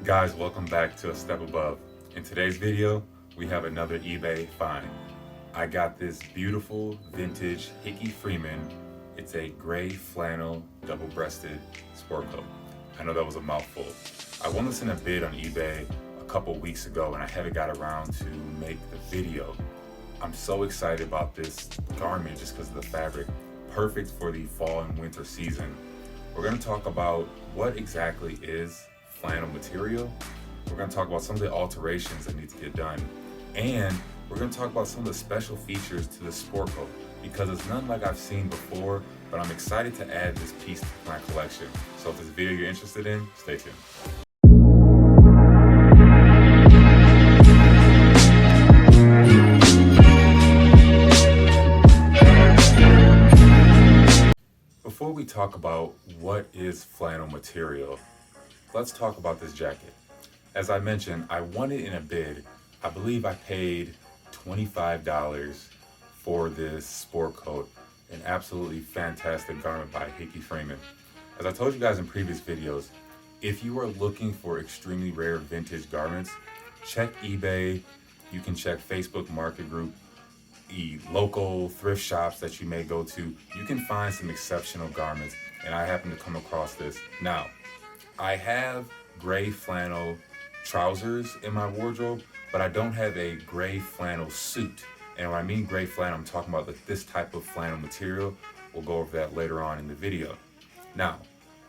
Guys, welcome back to A Step Above. In today's video, we have another eBay find. I got this beautiful vintage Hickey Freeman. It's a gray flannel double-breasted sport coat. I know that was a mouthful. I won this in a bid on eBay a couple weeks ago and I haven't got around to make the video. I'm so excited about this garment just because of the fabric. Perfect for the fall and winter season. We're going to talk about what exactly is flannel material. We're going to talk about some of the alterations that need to get done. And we're going to talk about some of the special features to the sport coat because it's nothing like I've seen before, but I'm excited to add this piece to my collection. So if this video you're interested in, stay tuned. Before we talk about what is flannel material, let's talk about this jacket. As I mentioned, I won it in a bid. I believe I paid $25 for this sport coat, an absolutely fantastic garment by Hickey Freeman. As I told you guys in previous videos, if you are looking for extremely rare vintage garments, check eBay. You can check Facebook Market Group, the local thrift shops that you may go to. You can find some exceptional garments, and I happen to come across this. Now, I have gray flannel trousers in my wardrobe, but I don't have a gray flannel suit. And when I mean gray flannel, I'm talking about this type of flannel material. We'll go over that later on in the video. Now,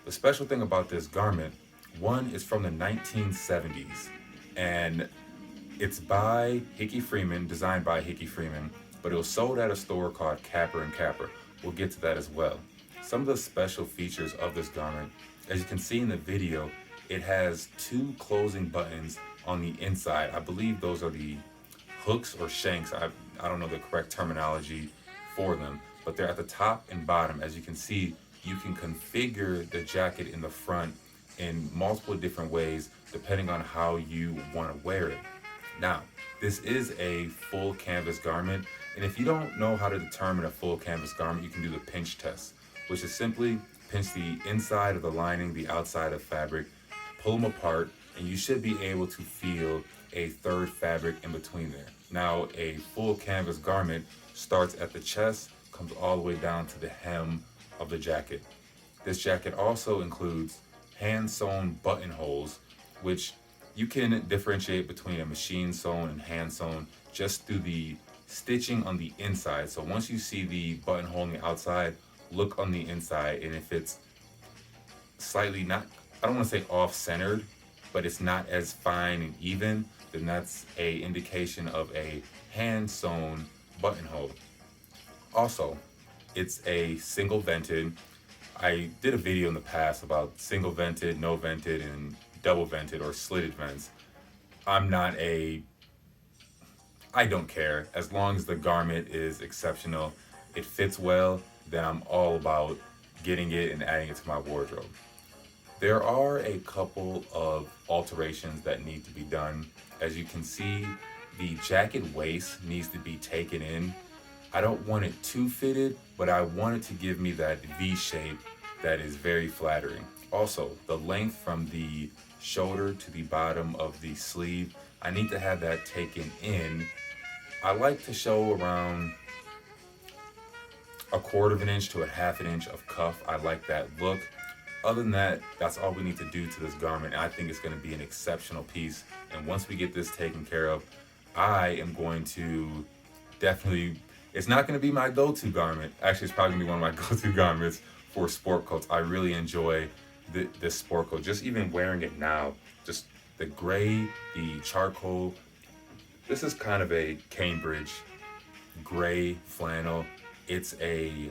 the special thing about this garment, one is from the 1970s, and it's by Hickey Freeman, designed by Hickey Freeman, but it was sold at a store called Capper & Capper. We'll get to that as well. Some of the special features of this garment, as you can see in the video, it has two closing buttons on the inside. I believe those are the hooks or shanks. I don't know the correct terminology for them, but they're at the top and bottom. As you can see, you can configure the jacket in the front in multiple different ways depending on how you want to wear it. Now, this is a full canvas garment, and if you don't know how to determine a full canvas garment, you can do the pinch test, which is simply pinch the inside of the lining, the outside of fabric, pull them apart, and you should be able to feel a third fabric in between there. Now, a full canvas garment starts at the chest, comes all the way down to the hem of the jacket. This jacket also includes hand-sewn buttonholes, which you can differentiate between a machine sewn and hand sewn just through the stitching on the inside. So once you see the buttonhole on the outside, look on the inside, and if it's slightly not, I don't want to say off-centered, but it's not as fine and even, then that's a indication of a hand-sewn buttonhole. Also, it's a single vented. I did a video in the past about single vented, no vented, and double vented or slitted vents. I don't care. As long as the garment is exceptional, it fits well, then I'm all about getting it and adding it to my wardrobe. There are a couple of alterations that need to be done. As you can see, the jacket waist needs to be taken in. I don't want it too fitted, but I want it to give me that V shape that is very flattering. Also, the length from the shoulder to the bottom of the sleeve, I need to have that taken in. I like to show around 1/4 of an inch to 1/2 an inch of cuff. I like that look. Other than that, that's all we need to do to this garment. I think it's going to be an exceptional piece. And once we get this taken care of, I am going to definitely, it's not going to be my go-to garment. Actually, it's probably going to be one of my go-to garments for sport coats. I really enjoy this sport coat. Just even wearing it now, just the gray, the charcoal. This is kind of a Cambridge gray flannel. It's a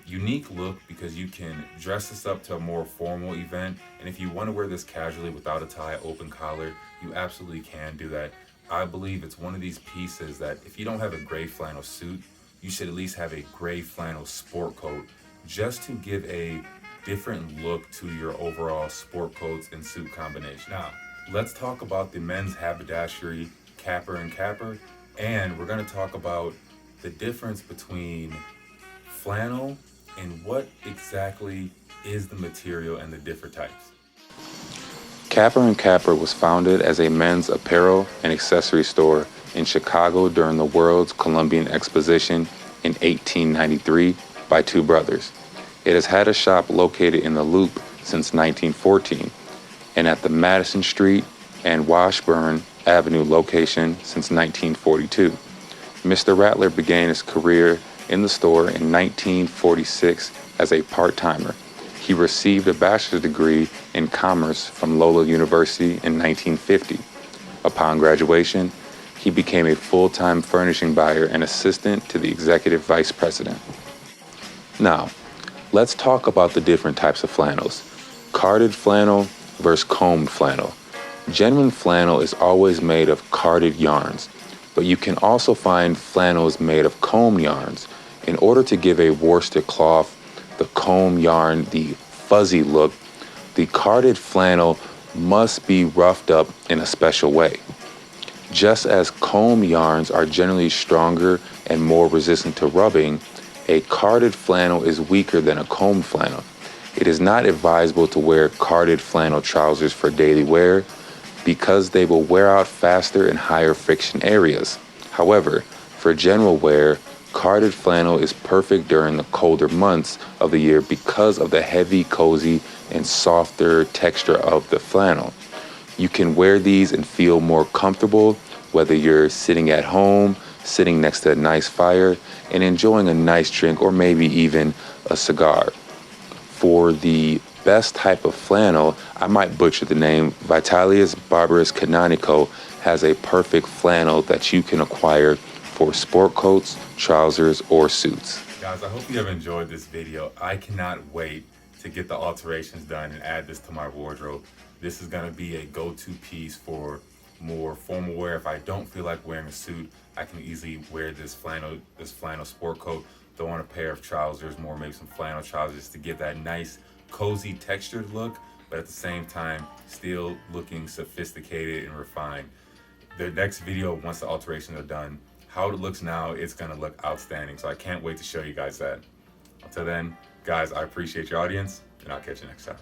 unique look because you can dress this up to a more formal event, and if you want to wear this casually without a tie, open collar, you absolutely can do that. I believe it's one of these pieces that if you don't have a gray flannel suit, you should at least have a gray flannel sport coat just to give a different look to your overall sport coats and suit combination. Now, let's talk about the men's haberdashery, Capper & Capper, and we're going to talk about the difference between flannel and what exactly is the material and the different types. Capper & Capper was founded as a men's apparel and accessory store in Chicago during the World's Columbian Exposition in 1893 by two brothers. It has had a shop located in the Loop since 1914 and at the Madison Street and Washburn Avenue location since 1942. Mr. Rattler began his career in the store in 1946 as a part-timer. He received a bachelor's degree in commerce from Loyola University in 1950. Upon graduation, he became a full-time furnishing buyer and assistant to the executive vice president. Now, let's talk about the different types of flannels. Carded flannel versus combed flannel. Genuine flannel is always made of carded yarns, but you can also find flannels made of combed yarns. In order to give a worsted cloth, the comb yarn, the fuzzy look, the carded flannel must be roughed up in a special way. Just as comb yarns are generally stronger and more resistant to rubbing, a carded flannel is weaker than a combed flannel. It is not advisable to wear carded flannel trousers for daily wear because they will wear out faster in higher friction areas. However, for general wear, carded flannel is perfect during the colder months of the year because of the heavy, cozy, and softer texture of the flannel. You can wear these and feel more comfortable whether you're sitting at home, sitting next to a nice fire, and enjoying a nice drink or maybe even a cigar. For the best type of flannel, I might butcher the name, Vitalis Barbarus Canonico has a perfect flannel that you can acquire for sport coats, trousers, or suits. Guys, I hope you have enjoyed this video. I cannot wait to get the alterations done and add this to my wardrobe. This is gonna be a go-to piece for more formal wear. If I don't feel like wearing a suit, I can easily wear this flannel sport coat, throw on a pair of trousers, maybe some flannel trousers to get that nice, cozy, textured look, but at the same time, still looking sophisticated and refined. The next video, once the alterations are done, how it looks now, it's gonna look outstanding. So I can't wait to show you guys that. Until then, guys, I appreciate your audience, and I'll catch you next time.